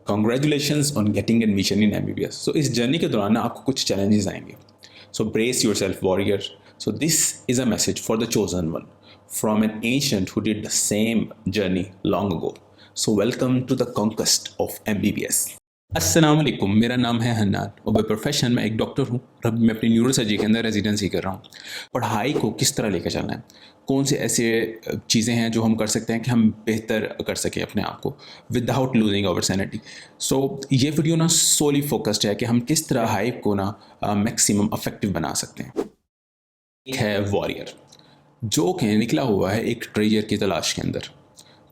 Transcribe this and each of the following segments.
Congratulations on getting admission in MBBS. So इस journey के दौरान ना आपको कुछ challenges आएंगे. So brace yourself, warrior. So this is a message for the chosen one from an ancient who did the same journey long ago. So welcome to the conquest of MBBS. अस्सलाम वालेकुम, मेरा नाम है हन्नान और by profession मैं एक doctor हूँ और मैं अपनी न्यूरोसर्जरी के अंदर रेजिडेंसी कर रहा हूँ. पढ़ाई को किस तरह लेकर चलना है, कौन से ऐसे चीज़ें हैं जो हम कर सकते हैं कि हम बेहतर कर सकें अपने आप को विदाउट लूजिंग आवर सैनिटी. सो ये वीडियो ना सोली फोकस्ड है कि हम किस तरह हाइप को ना मैक्सिमम अफेक्टिव बना सकते हैं. एक है वॉरियर जो कि निकला हुआ है एक ट्रेजर की तलाश के अंदर.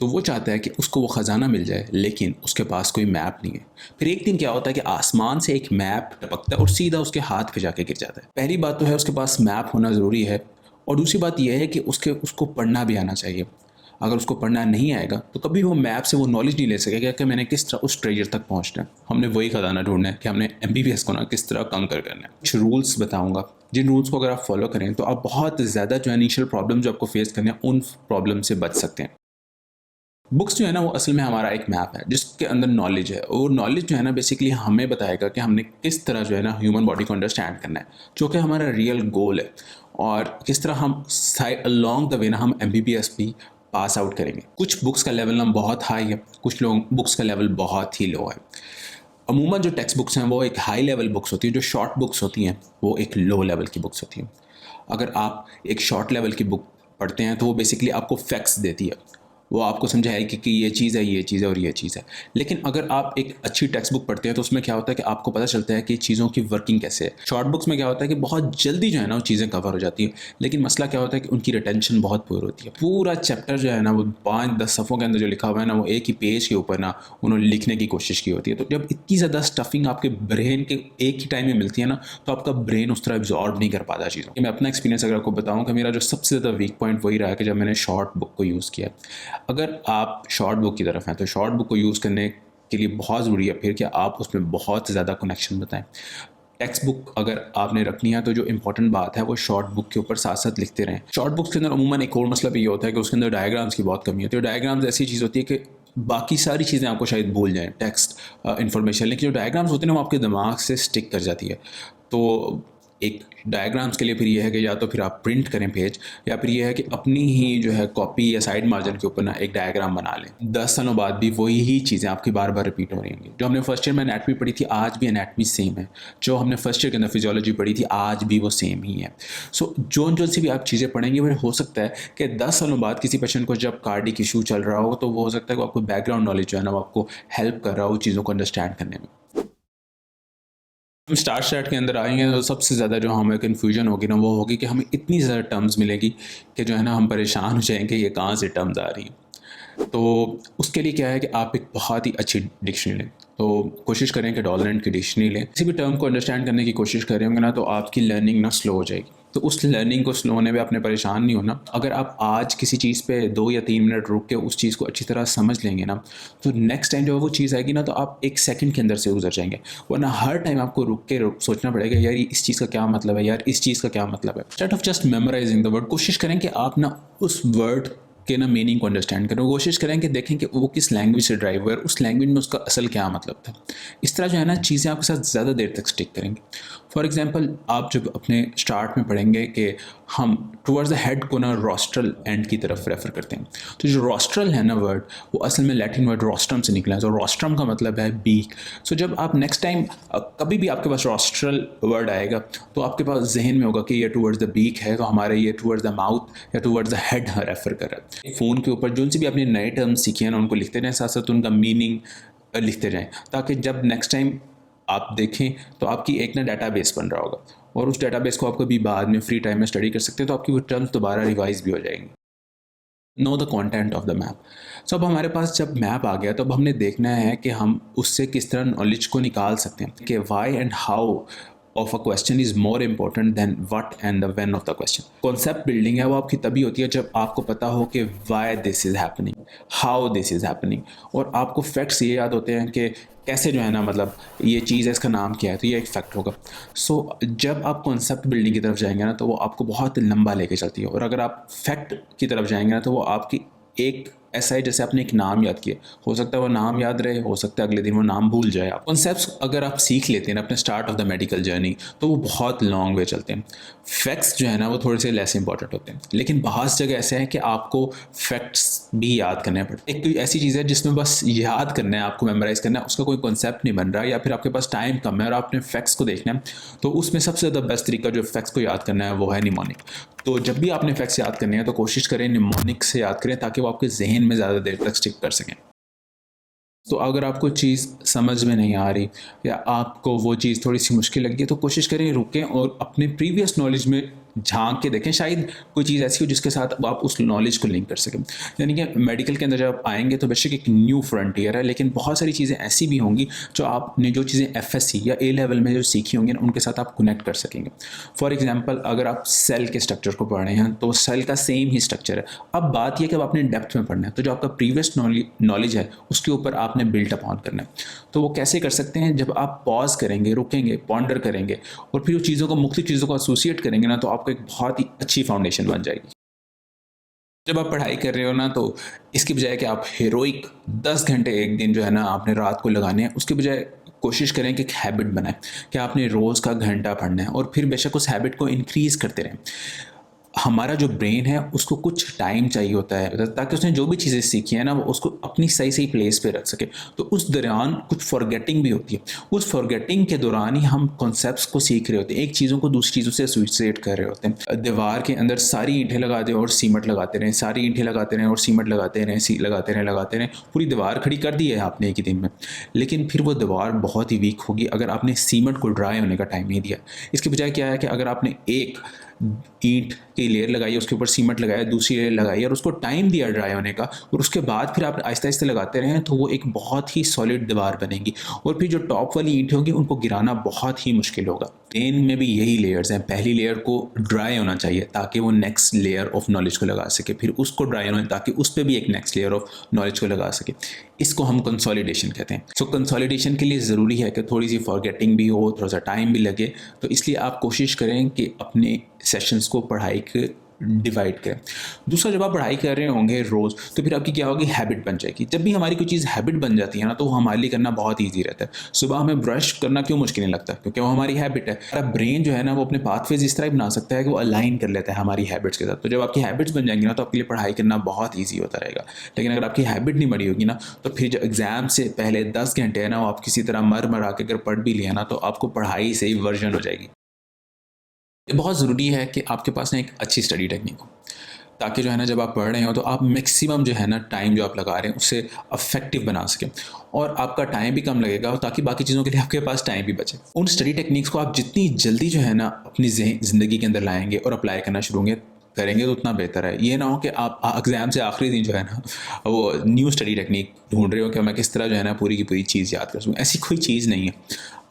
तो वो चाहता है कि उसको वो ख़जाना मिल जाए, लेकिन उसके पास कोई मैप नहीं है. फिर एक दिन क्या होता है कि आसमान से एक मैप टपकता है और सीधा उसके हाथ पे जाके गिर जाता है. पहली बात तो है उसके पास मैप होना ज़रूरी है, और दूसरी बात यह है कि उसको पढ़ना भी आना चाहिए. अगर उसको पढ़ना नहीं आएगा तो कभी वो मैप से वो नॉलेज नहीं ले सकेगा कि मैंने किस तरह उस ट्रेजर तक पहुंचना है. हमने वही ख़जाना ढूंढना है कि हमने MBBS को ना किस तरह कम करना है. कुछ रूल्स बताऊंगा, जिन रूल्स को अगर आप फॉलो करें तो आप बहुत ज़्यादा जो इनिशियल प्रॉब्लम जो आपको फेस करने हैं उन प्रॉब्लम से बच सकते हैं. बुक्स जो है ना वो असल में हमारा एक मैप है जिसके अंदर नॉलेज है, और नॉलेज जो है ना बेसिकली हमें बताएगा कि हमने किस तरह जो है ना ह्यूमन बॉडी को अंडरस्टैंड करना है, जो कि हमारा रियल गोल है, और किस तरह हम अलॉन्ग द वे ना हम MBBS भी पास आउट करेंगे. कुछ बुक्स का लेवल ना बहुत हाई है, कुछ लोग बुक्स का लेवल बहुत ही लो है. अमूमन जो टेक्स्ट बुक्स हैं वो एक हाई लेवल बुक्स होती हैं, जो शॉर्ट बुक्स होती हैं वो एक लो लेवल की बुक्स होती हैं. अगर आप एक शॉर्ट लेवल की बुक पढ़ते हैं तो वो बेसिकली आपको फैक्ट्स देती है, वो आपको समझाएगी कि ये चीज़ है, ये चीज़ है और ये चीज़ है. लेकिन अगर आप एक अच्छी टेक्स्ट बुक पढ़ते हैं तो उसमें क्या होता है कि आपको पता चलता है कि चीज़ों की वर्किंग कैसे है. शॉर्ट बुक्स में क्या होता है कि बहुत जल्दी जो है ना वो चीज़ें कवर हो जाती हैं, लेकिन मसला क्या होता है कि उनकी रिटेंशन बहुत पुअर होती है. पूरा चैप्टर जो है ना वो 5-10 सफ़ों के अंदर जो लिखा हुआ है ना वो एक ही पेज के ऊपर ना उन्होंने लिखने की कोशिश की होती है. तो जब इतनी ज़्यादा स्टफिंग आपके ब्रेन के एक ही टाइम में मिलती है ना तो आपका ब्रेन उस तरह एब्जॉर्ब नहीं कर पाता चीज़ों. मैं अपना एक्सपीरियंस अगर आपको बताऊँ कि मेरा जो सबसे ज़्यादा वीक पॉइंट वही रहा है कि जब मैंने शॉर्ट बुक को यूज़ किया. अगर आप शॉर्ट बुक की तरफ हैं तो शॉर्ट बुक को यूज़ करने के लिए बहुत ज़रूरी है फिर कि आप उसमें बहुत ज़्यादा कनेक्शन बताएं. टेक्स्ट बुक अगर आपने रखनी है तो जो इंपॉर्टेंट बात है वो शॉर्ट बुक के ऊपर साथ साथ लिखते रहें. शॉर्ट बुक्स के अंदर अमूमन एक और मसला भी ये होता है कि उसके अंदर डायग्राम्स की बहुत कमी होती है. डायग्राम्स ऐसी चीज़ होती है कि बाकी सारी चीज़ें आपको शायद भूल जाएं, टेक्स्ट इन्फॉर्मेशन, लेकिन जो डायग्राम्स होते हैं ना वो आपके दिमाग से स्टिक कर जाती है. तो एक डायग्राम्स के लिए फिर ये है कि या तो फिर आप प्रिंट करें पेज, या फिर ये है कि अपनी ही जो है कॉपी या साइड मार्जिन के ऊपर ना एक डायग्राम बना लें. 10 सालों बाद भी वही ही चीज़ें आपकी बार बार रिपीट हो रही होंगी. जो हमने फर्स्ट ईयर में एनाटमी पढ़ी थी आज भी एनाटमी सेम है, जो हमने फर्स्ट ईयर के अंदर फिजियोलॉजी पढ़ी थी आज भी वो सेम ही है. सो जो सी भी आप चीज़ें पढ़ेंगे वो हो सकता है कि 10 सालों बाद किसी पेशेंट को जब कार्डिक इशू चल रहा हो तो वो हो सकता है कि आपको बैकग्राउंड नॉलेज जो है ना वो आपको हेल्प कर रहा हो चीज़ों को अंडरस्टैंड करने में. हम स्टार्ट के अंदर आएंगे तो सबसे ज़्यादा जो हमें कन्फ्यूजन होगी ना वो होगी कि हमें इतनी ज़्यादा टर्म्स मिलेगी कि जो है ना हम परेशान हो जाएंगे कि ये कहाँ से टर्म्स आ रही हैं. तो उसके लिए क्या है कि आप एक बहुत ही अच्छी डिक्शनरी लें. तो कोशिश करें कि डॉलरेंट की डिक्शनरी लें. किसी भी टर्म को अंडरस्टैंड करने की कोशिश कर रहे होंगे ना तो आपकी लर्निंग ना स्लो हो जाएगी. तो उस लर्निंग को स्लो होने में आपने परेशान नहीं होना. अगर आप आज किसी चीज़ पे 2 या 3 मिनट रुक के उस चीज़ को अच्छी तरह समझ लेंगे ना तो नेक्स्ट टाइम जब वो चीज़ आएगी ना तो आप 1 सेकंड के अंदर से गुजर जाएंगे. वरना हर टाइम आपको रुक के सोचना पड़ेगा यार इस चीज़ का क्या मतलब है, यार इस चीज़ का क्या मतलब है. Instead of just memorising the word, कोशिश करें कि आप ना उस वर्ड के ना मीनिंग को अंडरस्टैंड करें. कोशिश करें कि देखें कि वो किस लैंग्वेज से ड्राइव हुआ है, उस लैंग्वेज में उसका असल क्या मतलब था. इस तरह जो है ना चीज़ें आपके साथ ज़्यादा देर तक स्टिक करेंगी. फॉर एग्जांपल आप जब अपने स्टार्ट में पढ़ेंगे कि हम टुवर्ड्स द हेड को ना रॉस्ट्रल एंड की तरफ रेफर करते हैं. तो जो रॉस्ट्रल है ना वर्ड वो असल में लैटिन वर्ड रॉस्ट्रम से निकला है. तो रॉस्ट्रम का मतलब है बीक. सो जब आप नेक्स्ट टाइम कभी भी आपके पास रॉस्ट्रल वर्ड आएगा तो आपके पास जहन में होगा कि ये टुवर्ड्स द बीक है तो हमारे ये टुवर्ड्स द माउथ या टुवर्ड्स द हेड रेफर कर रहा है. फ़ोन के ऊपर जो सी भी आपने नए टर्म्स सीखे हैं ना उनको लिखते रहें, साथ साथ उनका मीनिंग लिखते रहें, ताकि जब नेक्स्ट टाइम आप देखें तो आपकी एक ना डाटाबेस बन रहा होगा, और उस डाटाबेस को आप कभी बाद में फ्री टाइम में स्टडी कर सकते हैं तो आपकी वो टर्म्स दोबारा रिवाइज भी हो जाएंगी. Know the content of the map. So अब हमारे पास जब मैप आ गया तो अब हमने देखना है कि हम उससे किस तरह नॉलेज को निकाल सकते हैं कि why and how of a question is more important than what and the when of the question. Concept building है वो आपकी तभी होती है जब आपको पता हो कि why this is happening, how this is happening, और आपको facts ये याद होते हैं कि कैसे जो है ना मतलब ये चीज़ है इसका नाम क्या है तो ये एक फैक्ट होगा. सो जब आप कॉन्सेप्ट बिल्डिंग की तरफ जाएंगे ना तो वो आपको बहुत लंबा लेके चलती है, और अगर आप फैक्ट की तरफ जाएंगे ना तो वो आपकी एक ऐसा है जैसे आपने एक नाम याद किया, हो सकता है वो नाम याद रहे, हो सकता है अगले दिन वो नाम भूल जाए। आप कॉन्सेप्ट्स अगर आप सीख लेते हैं अपने start of the medical journey तो वो बहुत लॉन्ग वे चलते हैं। फैक्ट्स जो है ना वो थोड़े से लेस इंपॉर्टेंट होते हैं, लेकिन बहुत जगह ऐसे है कि आपको फैक्ट्स भी याद करने पड़ते हैं। एक कोई ऐसी चीज़ है जिसमें बस याद करना है, आपको मेमोराइज करना है, उसका कोई कॉन्सेप्ट नहीं बन रहा, या फिर आपके पास टाइम कम है और आपने फैक्ट्स को देखना है, तो उसमें सबसे ज़्यादा बेस्ट तरीका जो फैक्ट्स को याद करना है वो है निमोनिक। तो जब भी आपने फैक्ट्स याद करने हैं तो कोशिश करें निमोनिक से याद करें, ताकि वो आपके जहन में ज़्यादा देर तक स्टिक कर सकें। तो अगर आपको चीज़ समझ में नहीं आ रही या आपको वो चीज़ थोड़ी सी मुश्किल लगी है तो कोशिश करें रुकें और अपने प्रीवियस नॉलेज में झांक के देखें, शायद कोई चीज़ ऐसी हो जिसके साथ आप उस नॉलेज को लिंक कर सकें। यानी कि मेडिकल के अंदर जब आप आएंगे तो बेशक एक न्यू फ्रंटियर है, लेकिन बहुत सारी चीज़ें ऐसी भी होंगी जो आपने जो चीज़ें एफएससी या ए लेवल में जो सीखी होंगी उनके साथ आप कनेक्ट कर सकेंगे। फॉर एग्जांपल अगर आप सेल के स्ट्रक्चर को पढ़ रहे हैं तो सेल का सेम ही स्ट्रक्चर है। अब बात यह कि अब आपने डेप्थ में पढ़ना है, तो जो आपका प्रीवियस नॉलेज है उसके ऊपर आपने बिल्ट अप ऑन करना है। तो वो कैसे कर सकते हैं? जब आप पॉज करेंगे, रुकेंगे, पॉन्डर करेंगे और फिर उस चीज़ों को, मुख्तलिफ चीज़ों को एसोसिएट करेंगे ना, तो आपको एक बहुत ही अच्छी फाउंडेशन बन जाएगी। जब आप पढ़ाई कर रहे हो ना, तो इसकी बजाय कि आप हीरोइक 10 घंटे एक दिन जो है ना आपने रात को लगाने हैं, उसके बजाय कोशिश करें कि एक हैबिट बनाएं कि आपने रोज़ का घंटा पढ़ना है और फिर बेशक उस हैबिट को इंक्रीज़ करते रहें। हमारा जो ब्रेन है उसको कुछ टाइम चाहिए होता है ताकि उसने जो भी चीज़ें सीखी है ना वो उसको अपनी सही सही प्लेस पे रख सके। तो उस दौरान कुछ फॉरगेटिंग भी होती है, उस फॉरगेटिंग के दौरान ही हम कॉन्सेप्ट्स को सीख रहे होते हैं, एक चीज़ों को दूसरी चीज़ों से एसोसिएट कर रहे होते हैं। दीवार के अंदर सारी ईंटें लगा दें और सीमेंट लगाते रहें, सारी ईंटें लगाते रहें और सीमेंट लगाते रहें, लगाते रहें, पूरी दीवार खड़ी कर दी है आपने एक ही दिन में, लेकिन फिर वो दीवार बहुत ही वीक होगी अगर आपने सीमेंट को ड्राई होने का टाइम नहीं दिया। इसके बजाय क्या है कि अगर आपने एक ईंट की लेयर लगाई, उसके ऊपर सीमेंट लगाया, दूसरी लेयर लगाई और उसको टाइम दिया ड्राई होने का, और उसके बाद फिर आप आहिस्ता आहिस्ता लगाते रहें, तो वो एक बहुत ही सॉलिड दीवार बनेगी और फिर जो टॉप वाली ईंटें होंगी उनको गिराना बहुत ही मुश्किल होगा। ब्रेन में भी यही लेयर्स हैं। पहली लेयर को ड्राई होना चाहिए ताकि वो नेक्स्ट लेयर ऑफ नॉलेज को लगा सके, फिर उसको ड्राई होना ताकि उस पर भी एक नेक्स्ट लेयर ऑफ नॉलेज को लगा सके। इसको हम कंसोलिडेशन कहते हैं। सो कंसोलिडेशन के लिए ज़रूरी है कि थोड़ी सी फॉरगेटिंग भी हो, थोड़ा सा टाइम भी लगे, तो इसलिए आप कोशिश करें कि अपने सेशंस को पढ़ाई के डिवाइड करें। दूसरा, जब आप पढ़ाई कर रहे होंगे रोज़, तो फिर आपकी क्या होगी, हैबिट बन जाएगी। जब भी हमारी कोई चीज़ हैबिट बन जाती है ना, तो वो हमारे लिए करना बहुत ईजी रहता है। सुबह हमें ब्रश करना क्यों मुश्किल नहीं लगता? क्योंकि वो हमारी हैबिट है। हमारा ब्रेन जो है ना वो अपने पाथवेज इस तरह बना सकता है कि वो अलाइन कर लेता है हमारी हैबिट्स के साथ। तो जब आपकी हैबिट्स बन जाएंगी ना, तो आपके लिए पढ़ाई करना बहुत ईजी होता रहेगा। लेकिन अगर आपकी हैबिट नहीं बनी होगी ना, तो फिर जो एग्जाम से पहले 10 घंटे है ना, वो आप किसी तरह मर आके अगर पढ़ भी लिया ना, तो आपको पढ़ाई से ही वर्जन हो जाएगी। ये बहुत ज़रूरी है कि आपके पास ना एक अच्छी स्टडी टेक्निक हो, ताकि जो है ना जब आप पढ़ रहे हो तो आप मैक्सिमम जो है ना टाइम जो आप लगा रहे हैं उससे अफेक्टिव बना सकें और आपका टाइम भी कम लगेगा, ताकि बाकी चीज़ों के लिए आपके पास टाइम भी बचे। उन स्टडी टेक्निक्स को आप जितनी जल्दी जो है ना अपनी ज़िंदगी के अंदर लाएंगे और अप्लाई करना शुरू करेंगे तो उतना बेहतर है। ये ना हो कि आप एग्ज़ाम से आखिरी दिन जो है ना वो न्यू स्टडी टेक्निक ढूंढ रहे हो कि मैं किस तरह जो है ना पूरी की पूरी चीज़ याद कर सकूँ। ऐसी कोई चीज़ नहीं है,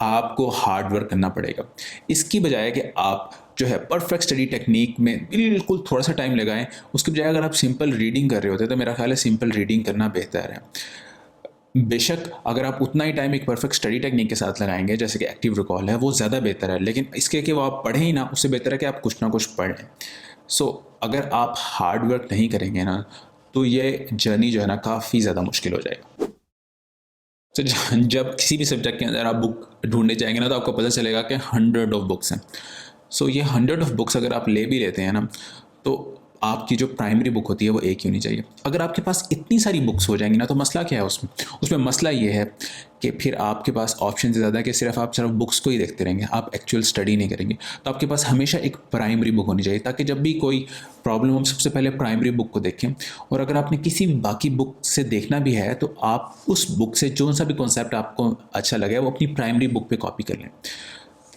आपको हार्ड वर्क करना पड़ेगा। इसकी बजाय कि आप जो है परफेक्ट स्टडी टेक्निक में बिल्कुल थोड़ा सा टाइम लगाएं, उसके बजाय अगर आप सिंपल रीडिंग कर रहे होते तो मेरा ख्याल है सिंपल रीडिंग करना बेहतर है। बेशक अगर आप उतना ही टाइम एक परफेक्ट स्टडी टेक्निक के साथ लगाएंगे जैसे कि एक्टिव रिकॉल है, वो ज़्यादा बेहतर है, लेकिन इसके कि वो आप पढ़ें ही ना, उससे बेहतर है कि आप कुछ ना कुछ पढ़ लें। सो अगर आप हार्ड वर्क नहीं करेंगे ना, तो ये जर्नी जो है ना काफ़ी ज़्यादा मुश्किल हो जाएगा। तो जब किसी भी सब्जेक्ट के अंदर आप बुक ढूंढने जाएंगे ना, तो आपको पता चलेगा कि 100 ऑफ बुक्स हैं। सो ये 100 ऑफ बुक्स अगर आप ले भी लेते हैं ना, तो आपकी जो प्राइमरी बुक होती है वो एक ही होनी चाहिए। अगर आपके पास इतनी सारी बुक्स हो जाएंगी ना, तो मसला क्या है उसमें मसला ये है कि फिर आपके पास ऑप्शन ज़्यादा है कि सिर्फ बुक्स को ही देखते रहेंगे, आप एक्चुअल स्टडी नहीं करेंगे। तो आपके पास हमेशा एक प्राइमरी बुक होनी चाहिए, ताकि जब भी कोई प्रॉब्लम हम सबसे पहले प्राइमरी बुक को देखें। और अगर आपने किसी भी बाकी बुक से देखना भी है, तो आप उस बुक से जो सा भी कॉन्सेप्ट आपको अच्छा लगे वो अपनी प्राइमरी बुक पे कॉपी कर लें।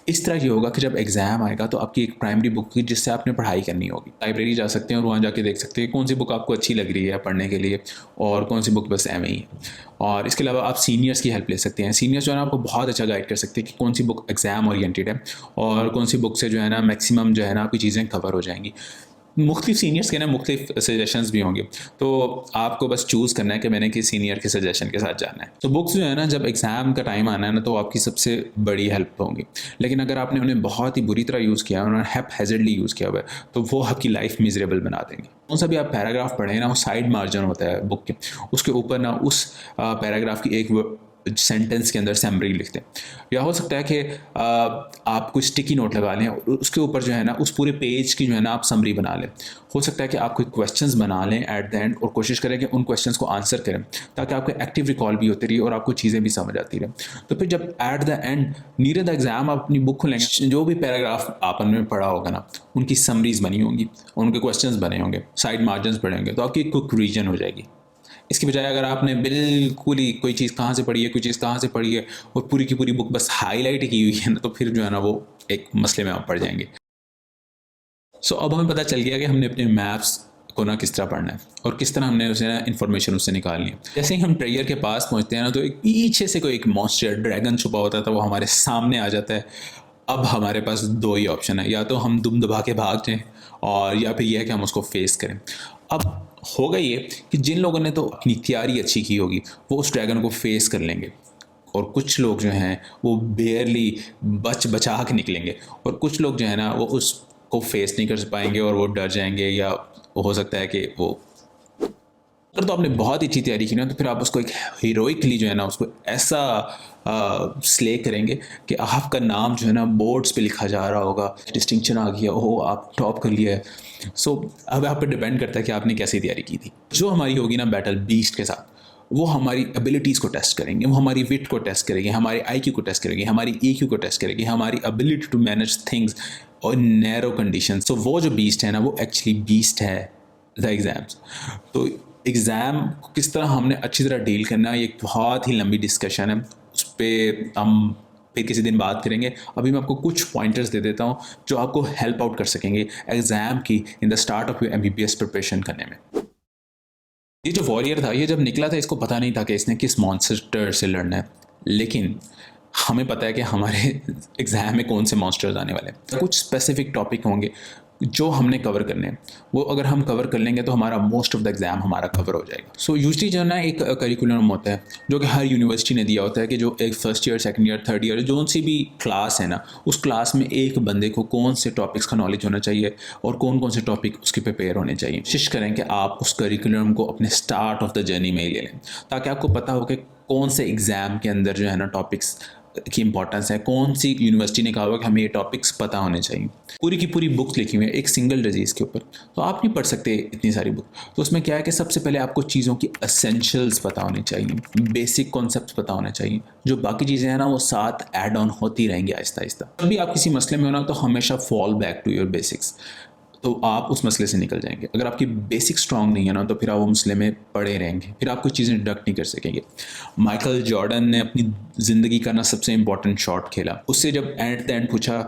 इस तरह ये होगा कि जब एग्ज़ाम आएगा तो आपकी एक प्राइमरी बुक की जिससे आपने पढ़ाई करनी होगी। लाइब्रेरी जा सकते हैं और वहाँ जाके देख सकते हैं कौन सी बुक आपको अच्छी लग रही है पढ़ने के लिए और कौन सी बुक बस एवं ही है। और इसके अलावा आप सीनियर्स की हेल्प ले सकते हैं। सीनियर्स जो है ना आपको बहुत अच्छा गाइड कर सकते हैं कि कौन सी बुक एग्ज़ाम ओरिएंटेड है और कौन सी बुक से जो है ना मैक्सिमम जो है ना आपकी चीज़ें कवर हो जाएंगी। मुख्तलिफ सीनियर्स के ना मुख्तलिफ सजेशंस भी होंगे, तो आपको बस चूज़ करना है कि मैंने किस सीनियर के सजेशन के साथ जाना है। तो बुक्स जो है ना, जब एग्ज़ाम का टाइम आना है ना, तो आपकी सबसे बड़ी हेल्प होंगी। लेकिन अगर आपने उन्हें बहुत ही बुरी तरह यूज़ किया है, उन्होंने हैज़र्डली यूज़ किया हुआ है, तो वो आपकी लाइफ मिजरेबल बना देंगे। कौन सा भी आप पैराग्राफ पढ़ें ना, वो साइड मार्जिन होता है बुक के, उसके ऊपर ना उस पैराग्राफ की एक सेंटेंस के अंदर समरी लिखते हैं। या हो सकता है कि आप कुछ स्टिकी नोट लगा लें, उसके ऊपर जो है ना उस पूरे पेज की जो है ना आप समरी बना लें। हो सकता है कि आप कोई क्वेश्चंस बना लें एट द एंड और कोशिश करें कि उन क्वेश्चंस को आंसर करें, ताकि आपको एक्टिव रिकॉल भी होती रही और आपको चीज़ें भी समझ आती रहे। तो फिर जब at the end near the exam आप अपनी बुक खोलेंगे, जो भी पैराग्राफ आपने पढ़ा होगा ना, उनकी समरीज बनी होंगी, उनके क्वेश्चंस बने होंगे, साइड मार्जिन पढ़े होंगे, तो आपकी क्विक रिवीजन हो जाएगी। इसकी बजाय अगर आपने बिल्कुल ही कोई चीज़ कहाँ से पढ़ी है, कोई चीज़ कहाँ से पढ़ी है और पूरी की पूरी बुक बस हाईलाइट की हुई है ना, तो फिर जो है ना वो एक मसले में आप पड़ जाएंगे। सो अब हमें पता चल गया कि हमने अपने मैप्स को ना किस तरह पढ़ना है और किस तरह हमने उसे ना इन्फॉर्मेशन उससे निकालनी है। जैसे ही हम ट्रेयर के पास पहुंचते हैं ना, तो एक पीछे से कोई एक मॉन्स्टर ड्रैगन छुपा होता था, वो हमारे सामने आ जाता है। अब हमारे पास दो ही ऑप्शन है, या तो हम दुम दबा के भाग जाएं और या फिर यह है कि हम उसको फेस करें। अब होगा ये कि जिन लोगों ने तो अपनी तैयारी अच्छी की होगी वो उस ड्रैगन को फेस कर लेंगे, और कुछ लोग जो हैं वो बेयरली बचा के निकलेंगे, और कुछ लोग जो है ना वो उसको फेस नहीं कर पाएंगे और वो डर जाएंगे, या हो सकता है कि वो, अगर तो आपने बहुत ही अच्छी तैयारी की ना, तो फिर आप उसको एक हीरोइकली जो है ना उसको ऐसा स्ले करेंगे कि आपका नाम जो है ना बोर्ड्स पे लिखा जा रहा होगा, डिस्टिंक्शन आ गया हो, आप टॉप कर लिया है। सो अब आप पे डिपेंड करता है कि आपने कैसी तैयारी की थी। जो हमारी होगी ना बैटल बीस्ट के साथ, वो हमारी एबिलिटीज़ को टेस्ट करेंगे, वो हमारी विट को टेस्ट करेंगे, हमारे IQ को टेस्ट करेंगे, हमारी EQ को टेस्ट करेंगे, हमारी एबिलिटी टू मैनेज थिंग्स और नैरो कंडीशन। सो वो जो बीस्ट है ना, वो एक्चुअली बीस्ट है द एग्ज़ाम्स। तो एग्ज़ाम को किस तरह हमने अच्छी तरह डील करना है, ये एक बहुत ही लंबी डिस्कशन है, उस पर हम फिर किसी दिन बात करेंगे। अभी मैं आपको कुछ पॉइंटर्स दे देता हूँ जो आपको हेल्प आउट कर सकेंगे एग्ज़ाम की in the start of your MBBS preparation करने में। ये जो वॉरियर था, ये जब निकला था, इसको पता नहीं था कि इसने किस मॉन्स्टर से लड़ना है, लेकिन हमें पता है कि हमारे एग्ज़ाम में कौन से मॉन्स्टर्स आने वाले हैं। कुछ स्पेसिफिक टॉपिक होंगे जो हमने कवर करने हैं, वो अगर हम कवर कर लेंगे तो हमारा मोस्ट ऑफ द एग्ज़ाम हमारा कवर हो जाएगा। सो यूजली जो है ना एक करिकुलम होता है जो कि हर यूनिवर्सिटी ने दिया होता है कि जो एक first year, second year, third year जो सी भी क्लास है ना, उस क्लास में एक बंदे को कौन से टॉपिक्स का नॉलेज होना चाहिए और कौन कौन से टॉपिक उसके प्रिपेयर होने चाहिए। कोशिश करें कि आप उस करिकुलम को अपने स्टार्ट ऑफ द जर्नी में ही ले लें, ताकि आपको पता हो कि कौन से एग्ज़ाम के अंदर जो है ना टॉपिक्स की इंपॉर्टेंस है, कौन सी यूनिवर्सिटी ने कहा हुआ कि हमें ये टॉपिक्स पता होने चाहिए। पूरी की पूरी बुक्स लिखी हुई है एक सिंगल डिजीज़ के ऊपर, तो आप नहीं पढ़ सकते इतनी सारी बुक। तो उसमें क्या है कि सबसे पहले आपको चीज़ों की एसेंशियल्स पता होनी चाहिए, बेसिक कॉन्सेप्ट्स पता होने चाहिए, जो बाकी चीज़ें हैं ना वो साथ ऐड ऑन होती रहेंगी आहिस्ता आहिस्ता। जब भी आप किसी मसले में हो ना, तो हमेशा fall back to your basics, तो आप उस मसले से निकल जाएंगे। अगर आपकी बेसिक स्ट्रांग नहीं है ना, तो फिर आप वो मसले में पड़े रहेंगे, फिर आप कोई चीज़ें डिडक्ट नहीं कर सकेंगे। माइकल जॉर्डन ने अपनी ज़िंदगी का ना सबसे इंपॉर्टेंट शॉट खेला, उससे जब एट द एंड पूछा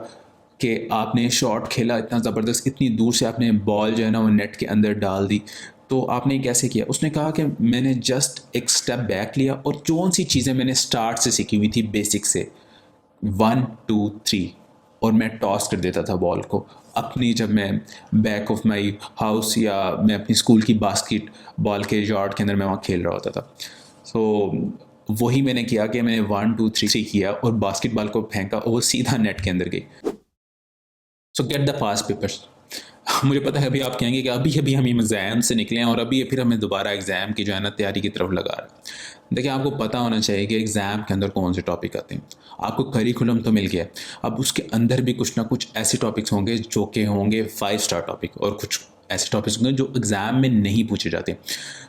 कि आपने शॉट खेला इतना ज़बरदस्त, इतनी दूर से आपने बॉल जो है ना वो नेट के अंदर डाल दी, तो आपने कैसे किया? उसने कहा कि मैंने जस्ट एक स्टेप बैक लिया और कौन सी चीज़ें मैंने स्टार्ट से सीखी हुई थी, बेसिक से 1 2 3, और मैं टॉस कर देता था बॉल को अपनी, जब मैं बैक ऑफ माई हाउस या मैं अपनी स्कूल की बास्केट बॉल के यार्ड के अंदर मैं वहाँ खेल रहा होता था। सो वही मैंने किया कि मैंने 1 2 3 किया और बास्केटबॉल को फेंका और वो सीधा नेट के अंदर गई। सो गेट द पास पेपर्स। मुझे पता है अभी आप कहेंगे कि अभी अभी हम एग्ज़ाम से निकले हैं और अभी फिर हमें दोबारा एग्ज़ाम की जो है ना तैयारी की तरफ लगा रहा है। देखिए, आपको पता होना चाहिए कि एग्ज़ाम के अंदर कौन से टॉपिक आते हैं। आपको करिकुलम तो मिल गया, अब उसके अंदर भी कुछ ना कुछ ऐसे टॉपिक्स होंगे जो कि होंगे 5 स्टार टॉपिक, और कुछ ऐसे टॉपिक्स होंगे जो एग्ज़ाम में नहीं पूछे जाते।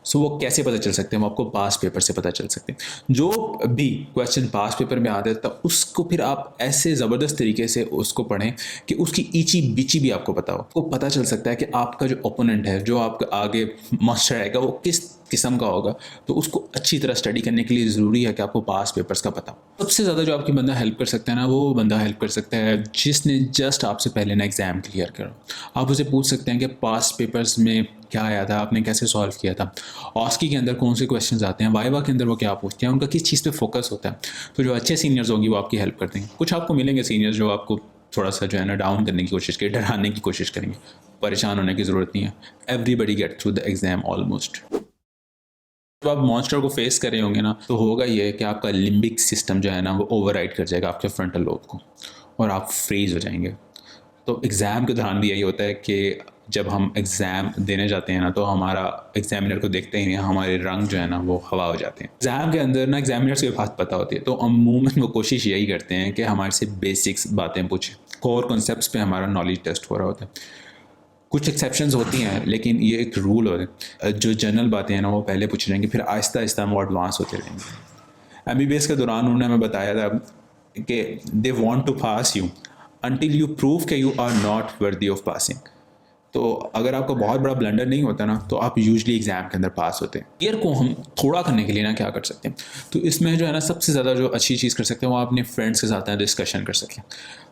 सो वो कैसे पता चल सकते हैं? वो आपको पास पेपर से पता चल सकते हैं। जो भी क्वेश्चन पास पेपर में आते हैं उसको फिर आप ऐसे ज़बरदस्त तरीके से उसको पढ़ें कि उसकी ईची बीची भी आपको पता हो। आपको पता चल सकता है कि आपका जो ओपोनेंट है, जो आपका आगे मास्टर आएगा, वो किस किस्म का होगा। तो उसको अच्छी तरह स्टडी करने के लिए ज़रूरी है कि आपको पास पेपर्स का पता हो। सबसे ज़्यादा जो आपकी बंदा हेल्प कर सकता है ना, वो बंदा हेल्प कर सकता है जिसने जस्ट आपसे पहले ना एग्ज़ाम क्लियर करो। आप उसे पूछ सकते हैं कि पास पेपर्स में क्या आया था, आपने कैसे सॉल्व किया था, ऑस्की के अंदर कौन से क्वेश्चंस आते हैं, वाइवा के अंदर वो क्या पूछते हैं, उनका किस चीज़ पे फोकस होता है। तो जो अच्छे सीनियर्स होंगे वो आपकी हेल्प कर देंगे। कुछ आपको मिलेंगे सीनियर्स जो आपको थोड़ा सा जो है ना डाउन करने की कोशिश करेंगे, डराने की कोशिश करेंगे। परेशान होने की ज़रूरत नहीं है। Everybody get through the exam almost. जब आप मॉन्स्टर को फेस कर रहे होंगे ना, तो होगा ये कि आपका लिम्बिक सिस्टम जो है ना वो ओवरराइड कर जाएगा आपके फ्रंटल लोब को, और आप फ्रीज हो जाएंगे। तो एग्ज़ाम के दौरान भी यही होता है कि जब हम एग्ज़ाम देने जाते हैं ना, तो हमारा एग्जामिनर को देखते ही हमारे रंग जो है ना वो हवा हो जाते हैं। एग्ज़ाम के अंदर ना एग्जामिनर्स की बात पता होती है, तो अमूमन वो कोशिश यही करते हैं कि हमारे से बेसिक्स बातें पूछें, कोर कॉन्सेप्ट्स पे हमारा नॉलेज टेस्ट हो रहा होता है। कुछ एक्सेप्शंस होती हैं, लेकिन ये एक रूल होता है। जो जनरल बातें हैं ना वो पहले पूछ रहेंगे, फिर आहिस्ता आहिस्ता वो एडवांस होते रहेंगे। MBBS के दौरान उन्होंने हमें बताया था कि they want to pass you until you prove कि you are not worthy of passing. तो अगर आपका बहुत बड़ा ब्लंडर नहीं होता ना, तो आप यूजली एग्जाम के अंदर पास होते हैं। ईयर को हम थोड़ा करने के लिए ना क्या कर सकते हैं, तो इसमें जो है ना सबसे ज़्यादा जो अच्छी चीज़ कर सकते हैं वो अपने फ्रेंड्स के साथ डिस्कशन कर सकें।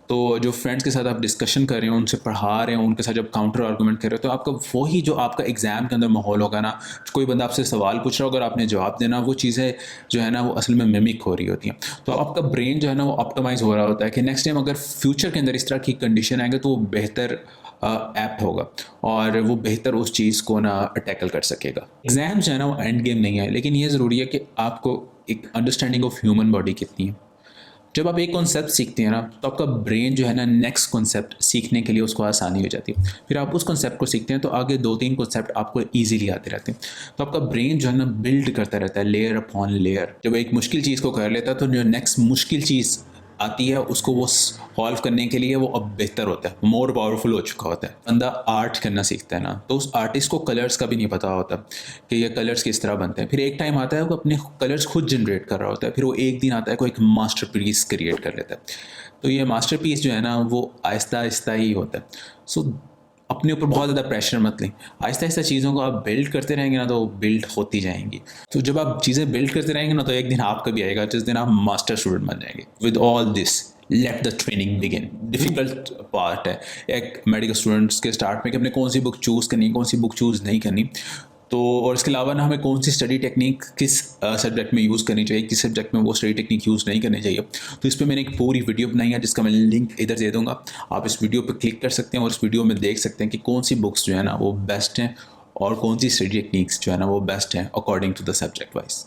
तो जो फ्रेंड्स के साथ आप डिस्कशन कर रहे हो, उनसे पढ़ा रहे हो, उनके साथ जब काउंटर आर्गूमेंट कर रहे हो, तो आपका वही जो आपका एग्जाम के अंदर माहौल होगा ना, कोई बंदा आपसे सवाल पूछ रहा होगा और आपने जवाब देना, वो चीज़ें जो है ना वो असल में मिमिक हो रही होती हैं। तो आपका ब्रेन जो है ना वो ऑप्टिमाइज़ हो रहा होता है कि नेक्स्ट टाइम अगर फ्यूचर के अंदर इस तरह की कंडीशन आएंगे तो वो बेहतर ऐप्ट होगा और वो बेहतर उस चीज़ को ना टैकल कर सकेगा। एग्जाम जो है ना वो एंड गेम नहीं है, लेकिन ये ज़रूरी है कि आपको एक अंडरस्टैंडिंग ऑफ ह्यूमन बॉडी कितनी है। जब आप एक कॉन्सेप्ट सीखते हैं ना, तो आपका ब्रेन जो है ना नेक्स्ट कॉन्सेप्ट सीखने के लिए उसको आसानी हो जाती है। फिर आप उस कॉन्सेप्ट को सीखते हैं तो आगे 2-3 कॉन्सेप्ट आपको इजीली आते रहते हैं। तो आपका ब्रेन जो है ना बिल्ड करता रहता है लेयर अपॉन लेयर। जब एक मुश्किल चीज़ को कर लेता है तो जो नेक्स्ट मुश्किल चीज़ आती है उसको वो सॉल्व करने के लिए वो अब बेहतर होता है, मोर पावरफुल हो चुका होता है। बंदा आर्ट करना सीखता है ना, तो उस आर्टिस्ट को कलर्स का भी नहीं पता होता कि ये कलर्स किस तरह बनते हैं। फिर एक टाइम आता है वो अपने कलर्स खुद जनरेट कर रहा होता है, फिर वो एक दिन आता है कोई एक मास्टरपीस क्रिएट कर लेता है। तो ये मास्टरपीस जो है ना वो आहिस्ता आहिस्ता ही होता है। सो अपने ऊपर बहुत ज़्यादा प्रेशर मत लें, आहिस्ता आहिस्ता चीज़ों को आप बिल्ड करते रहेंगे ना तो बिल्ड होती जाएंगी। तो जब आप चीज़ें बिल्ड करते रहेंगे ना, तो एक दिन आपका भी आएगा जिस दिन आप मास्टर स्टूडेंट बन जाएंगे। With all this let the training begin. Difficult part है एक मेडिकल स्टूडेंट्स के स्टार्ट में कि अपने कौन सी बुक चूज़ करनी, कौन सी बुक चूज़ नहीं करनी। तो और इसके अलावा ना हमें कौन सी स्टडी टेक्निक किस सब्जेक्ट में यूज़ करनी चाहिए, किस सब्जेक्ट में वो स्टडी टेक्निक यूज़ नहीं करनी चाहिए। तो इस पर मैंने एक पूरी वीडियो बनाई है जिसका मैं लिंक इधर दे दूँगा। आप इस वीडियो पर क्लिक कर सकते हैं और इस वीडियो में देख सकते हैं कि कौन सी बुक्स जो है ना वो बेस्ट हैं और कौन सी स्टडी टेक्निक्स जो है ना वो बेस्ट हैं according to the subject wise.